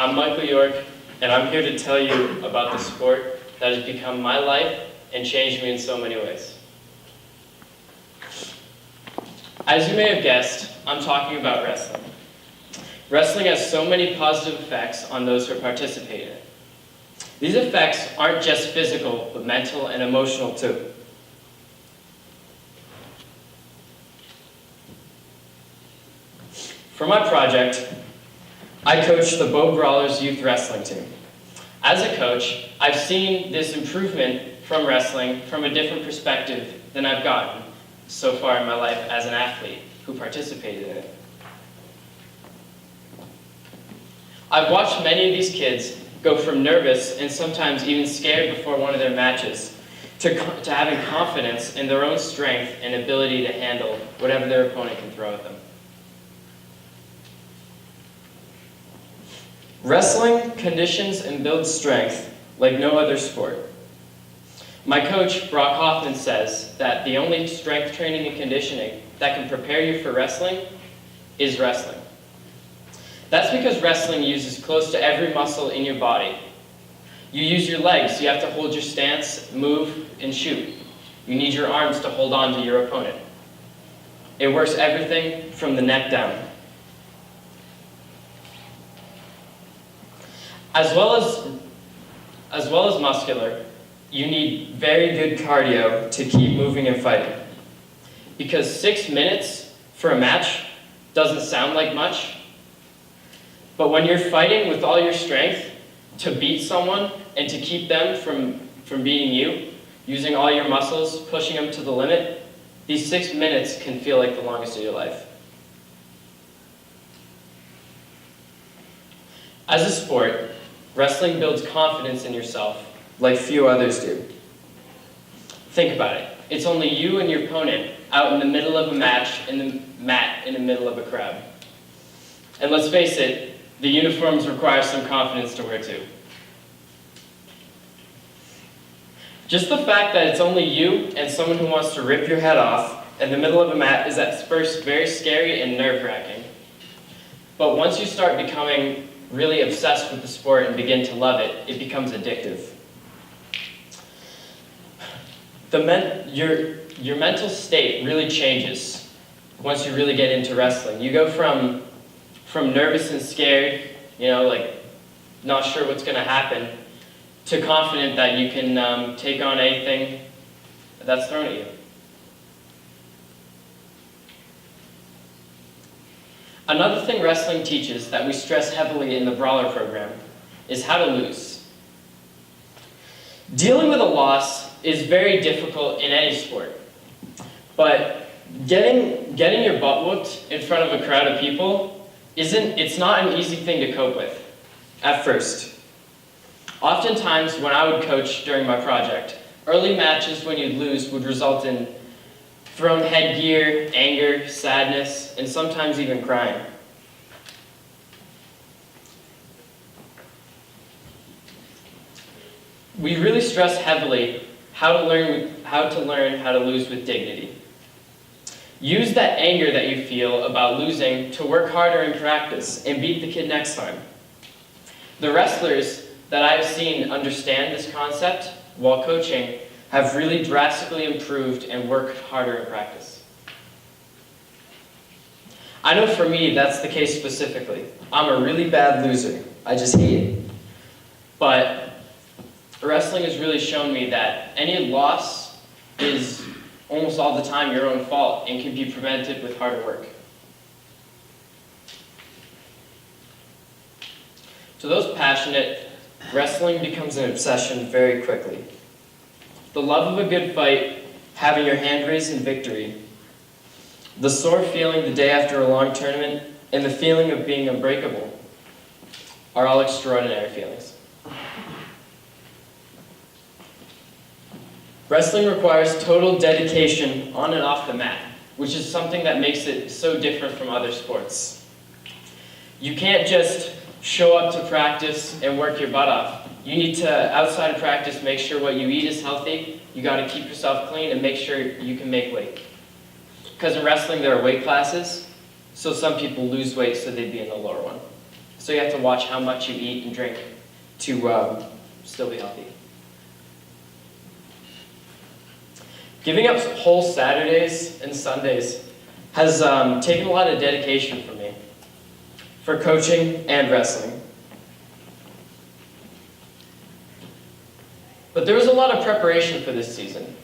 I'm Michael York, and I'm here to tell you about the sport that has become my life and changed me in so many ways. As you may have guessed, I'm talking about wrestling. Wrestling has so many positive effects on those who participate in it. These effects aren't just physical, but mental and emotional too. For my project, I coach the Bow Brawlers youth wrestling team. As a coach, I've seen this improvement from wrestling from a different perspective than I've gotten so far in my life as an athlete who participated in it. I've watched many of these kids go from nervous and sometimes even scared before one of their matches to having confidence in their own strength and ability to handle whatever their opponent can throw at them. Wrestling conditions and builds strength like no other sport. My coach, Brock Hoffman, says that the only strength training and conditioning that can prepare you for wrestling is wrestling. That's because wrestling uses close to every muscle in your body. You use your legs, you have to hold your stance, move, and shoot. You need your arms to hold on to your opponent. It works everything from the neck down. As well as muscular, you need very good cardio to keep moving and fighting. Because 6 minutes for a match doesn't sound like much, but when you're fighting with all your strength to beat someone and to keep them from beating you, using all your muscles, pushing them to the limit, these 6 minutes can feel like the longest of your life. As a sport, wrestling builds confidence in yourself like few others do. Think about it. It's only you and your opponent out in the middle of a match in the mat in the middle of a crowd. And let's face it, the uniforms require some confidence to wear too. Just the fact that it's only you and someone who wants to rip your head off in the middle of a mat is at first very scary and nerve-wracking. But once you start becoming really obsessed with the sport and begin to love it, it becomes addictive. Your mental state really changes once you really get into wrestling. You go from nervous and scared, like not sure what's going to happen, to confident that you can take on anything that's thrown at you. Another thing wrestling teaches that we stress heavily in the Brawler program is how to lose. Dealing with a loss is very difficult in any sport, but getting your butt whooped in front of a crowd of people it's not an easy thing to cope with at first. Oftentimes when I would coach during my project, early matches when you'd lose would result in thrown headgear, anger, sadness, and sometimes even crying. We really stress heavily how to learn how to lose with dignity. Use that anger that you feel about losing to work harder in practice and beat the kid next time. The wrestlers that I've seen understand this concept while coaching have really drastically improved and worked harder in practice. I know for me that's the case specifically. I'm a really bad loser. I just hate it. But wrestling has really shown me that any loss is almost all the time your own fault and can be prevented with harder work. To those passionate, wrestling becomes an obsession very quickly. The love of a good fight, having your hand raised in victory, the sore feeling the day after a long tournament, and the feeling of being unbreakable are all extraordinary feelings. Wrestling requires total dedication on and off the mat, which is something that makes it so different from other sports. You can't just show up to practice and work your butt off. You need to, outside of practice, make sure what you eat is healthy. You got to keep yourself clean and make sure you can make weight. Because in wrestling there are weight classes, so some people lose weight so they'd be in the lower one. So you have to watch how much you eat and drink to still be healthy. Giving up whole Saturdays and Sundays has taken a lot of dedication from me for coaching and wrestling. But there was a lot of preparation for this season.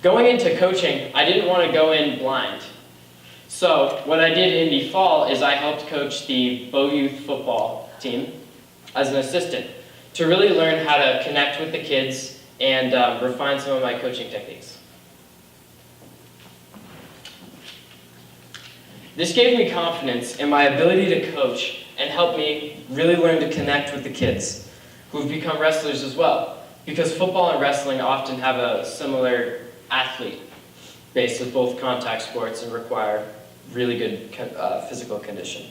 Going into coaching, I didn't want to go in blind. So what I did in the fall is I helped coach the Bow Youth football team as an assistant to really learn how to connect with the kids and refine some of my coaching techniques. This gave me confidence in my ability to coach and helped me really learn to connect with the kids who've become wrestlers as well, because football and wrestling often have a similar athlete base with both contact sports and require really good physical condition.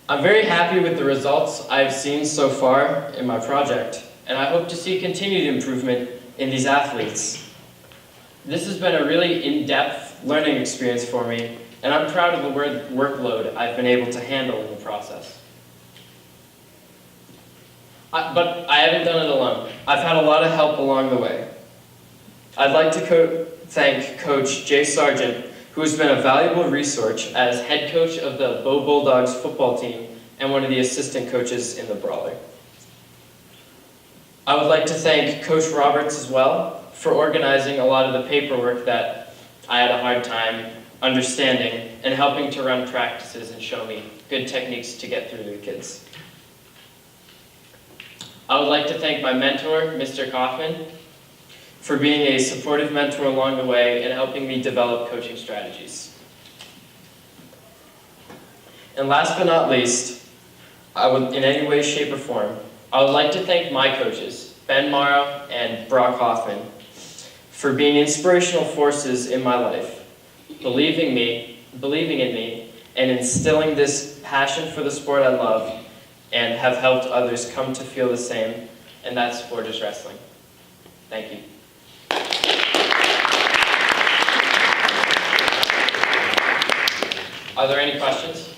I'm very happy with the results I've seen so far in my project, and I hope to see continued improvement in these athletes. This has been a really in-depth learning experience for me, and I'm proud of the workload I've been able to handle in the process. But I haven't done it alone. I've had a lot of help along the way. I'd like to thank Coach Jay Sargent, who has been a valuable resource as head coach of the Bow Bulldogs football team and one of the assistant coaches in the Brawler. I would like to thank Coach Roberts as well for organizing a lot of the paperwork that I had a hard time understanding and helping to run practices and show me good techniques to get through to the kids. I would like to thank my mentor, Mr. Kaufman, for being a supportive mentor along the way and helping me develop coaching strategies. And last but not least, in any way, shape, or form, I would like to thank my coaches, Ben Morrow and Brock Hoffman, for being inspirational forces in my life, believing in me, and instilling this passion for the sport I love, and have helped others come to feel the same, and that sport is wrestling. Thank you. Are there any questions?